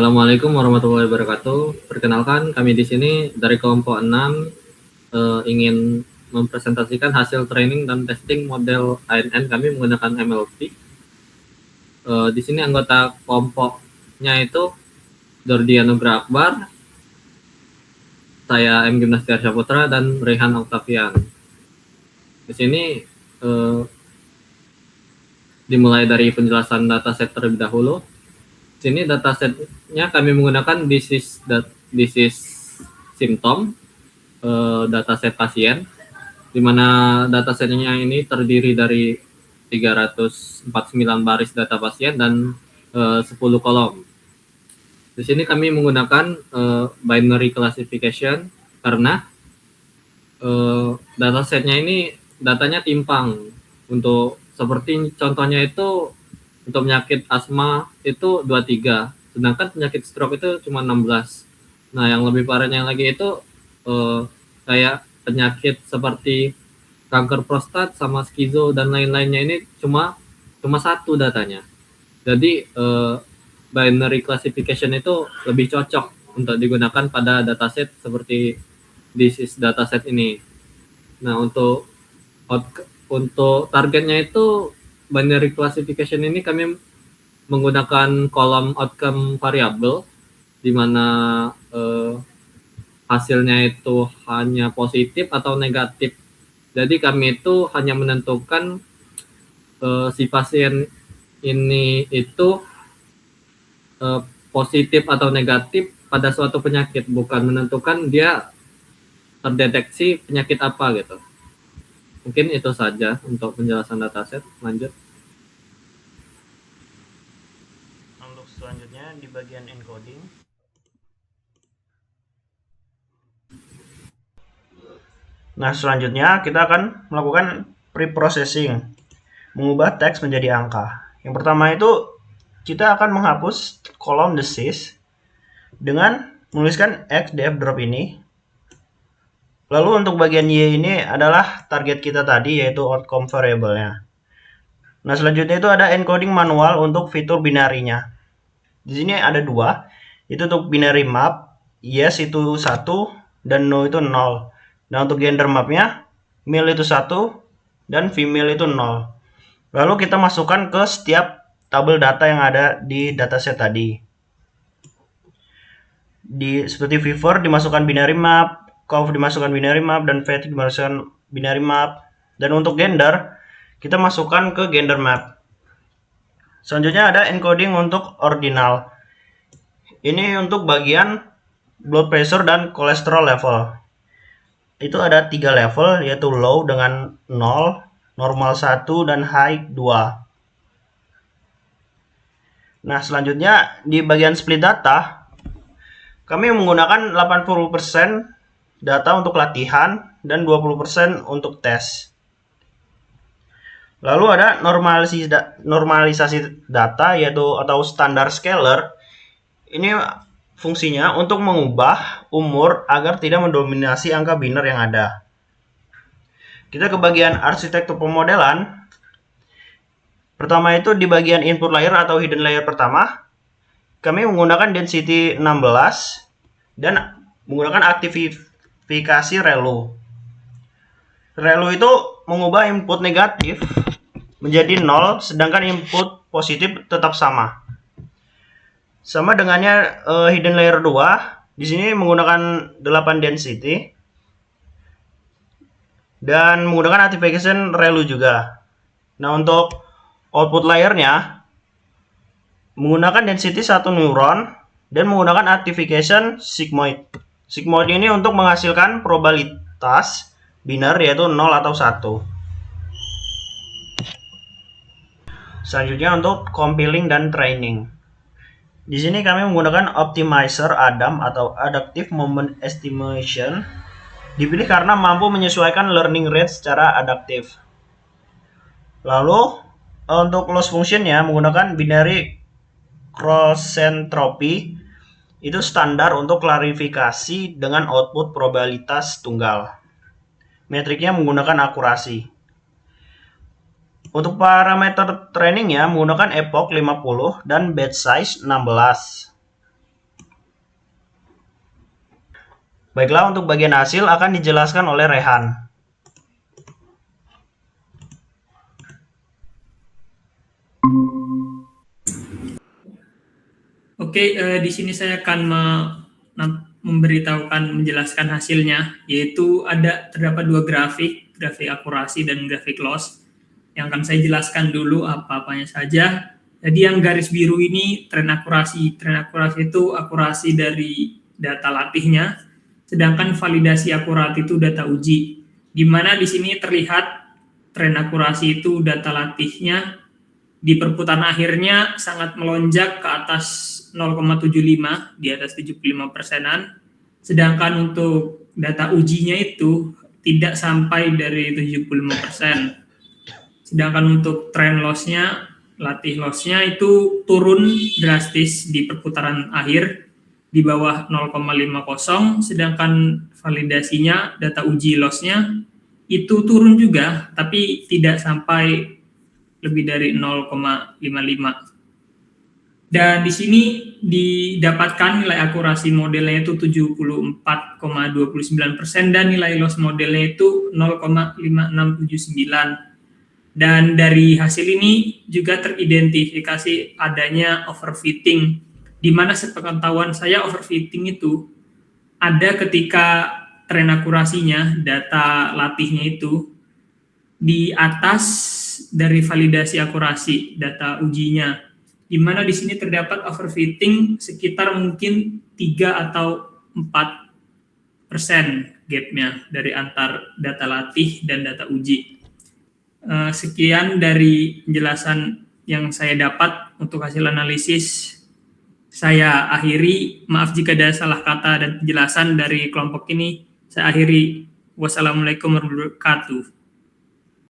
Assalamualaikum warahmatullahi wabarakatuh. Perkenalkan, kami di sini dari kelompok 6 ingin mempresentasikan hasil training dan testing model ANN kami menggunakan MLP. Di sini anggota kelompoknya itu Dordi Anugrah Akbar, saya M. Gimnastia Saputra, dan Rehan Octavian. Di sini dimulai dari penjelasan dataset terlebih dahulu. Di sini datasetnya kami menggunakan disease symptom, dataset pasien, di mana datasetnya ini terdiri dari 349 baris data pasien dan 10 kolom. Di sini kami menggunakan binary classification karena datasetnya ini datanya timpang. Untuk seperti contohnya itu untuk penyakit asma itu 23, sedangkan penyakit stroke itu cuma 16. Nah, yang lebih parahnya lagi itu kayak penyakit seperti kanker prostat sama skizo dan lain-lainnya ini cuma satu datanya. Jadi binary classification itu lebih cocok untuk digunakan pada dataset seperti disease dataset ini. Nah, untuk targetnya itu binary classification ini kami menggunakan kolom outcome variable, di mana hasilnya itu hanya positif atau negatif. Jadi kami itu hanya menentukan si pasien ini itu positif atau negatif pada suatu penyakit, bukan menentukan dia terdeteksi penyakit apa gitu. Mungkin itu saja untuk penjelasan dataset. Lanjut. Untuk selanjutnya di bagian encoding. Nah, selanjutnya kita akan melakukan preprocessing, mengubah teks menjadi angka. Yang pertama itu kita akan menghapus kolom disease dengan menuliskan X df drop ini. Lalu untuk bagian Y ini adalah target kita tadi, yaitu outcome variable-nya. Nah, selanjutnya itu ada encoding manual untuk fitur binarinya. Di sini ada dua, itu untuk binary map, yes itu 1 dan no itu 0. Nah, untuk gender mapnya, male itu 1 dan female itu 0. Lalu kita masukkan ke setiap tabel data yang ada di dataset tadi. Seperti fever dimasukkan binary map, cough dimasukkan binary map, dan fatigue dimasukkan binary map. Dan untuk gender, kita masukkan ke gender map. Selanjutnya ada encoding untuk ordinal. Ini untuk bagian blood pressure dan kolesterol level. Itu ada 3 level, yaitu low dengan 0, normal 1, dan high 2. Nah, selanjutnya di bagian split data, kami menggunakan 80% data untuk latihan dan 20% untuk tes. Lalu ada normalisasi data, yaitu atau standar scaler. Ini fungsinya untuk mengubah umur agar tidak mendominasi angka biner yang ada. Kita ke bagian arsitektur pemodelan. Pertama itu di bagian input layer atau hidden layer pertama, kami menggunakan density 16 dan menggunakan aktivifikasi ReLU. ReLU itu mengubah input negatif menjadi 0, sedangkan input positif tetap sama. Sama dengannya hidden layer 2, di sini menggunakan 8 density dan menggunakan activation ReLU juga. Nah, untuk output layernya menggunakan density 1 neuron dan menggunakan activation sigmoid. Sigmoid ini untuk menghasilkan probabilitas biner, yaitu 0 atau 1. Selanjutnya untuk compiling dan training. Di sini kami menggunakan optimizer ADAM atau Adaptive Moment Estimation. Dipilih karena mampu menyesuaikan learning rate secara adaptif. Lalu untuk loss functionnya menggunakan binary cross entropy. Itu standar untuk klarifikasi dengan output probabilitas tunggal. Metriknya menggunakan akurasi. Untuk parameter trainingnya menggunakan epoch 50 dan batch size 16. Baiklah, untuk bagian hasil akan dijelaskan oleh Rehan. Oke, di sini saya akan menjelaskan hasilnya, yaitu terdapat dua grafik akurasi dan grafik loss. Yang akan saya jelaskan dulu apa-apanya saja. Jadi yang garis biru ini tren akurasi. Tren akurasi itu akurasi dari data latihnya, sedangkan validasi akurat itu data uji. Di mana di sini terlihat tren akurasi itu data latihnya di perputaran akhirnya sangat melonjak ke atas 0,75, di atas 75%-an. Sedangkan untuk data ujinya itu tidak sampai dari 75%. Sedangkan untuk trend loss-nya, latih loss-nya itu turun drastis di perputaran akhir di bawah 0,50, sedangkan validasinya, data uji loss-nya itu turun juga, tapi tidak sampai lebih dari 0,55. Dan di sini didapatkan nilai akurasi modelnya itu 74,29% dan nilai loss modelnya itu 0,5679. Dan dari hasil ini juga teridentifikasi adanya overfitting, di mana sepengetahuan saya overfitting itu ada ketika tren akurasinya, data latihnya itu di atas dari validasi akurasi data ujinya, di mana di sini terdapat overfitting sekitar mungkin 3 atau 4% gapnya dari antar data latih dan data uji. Sekian dari penjelasan yang saya dapat untuk hasil analisis. Saya akhiri, maaf jika ada salah kata dan penjelasan dari kelompok ini. Saya akhiri. Wassalamualaikum warahmatullahi wabarakatuh.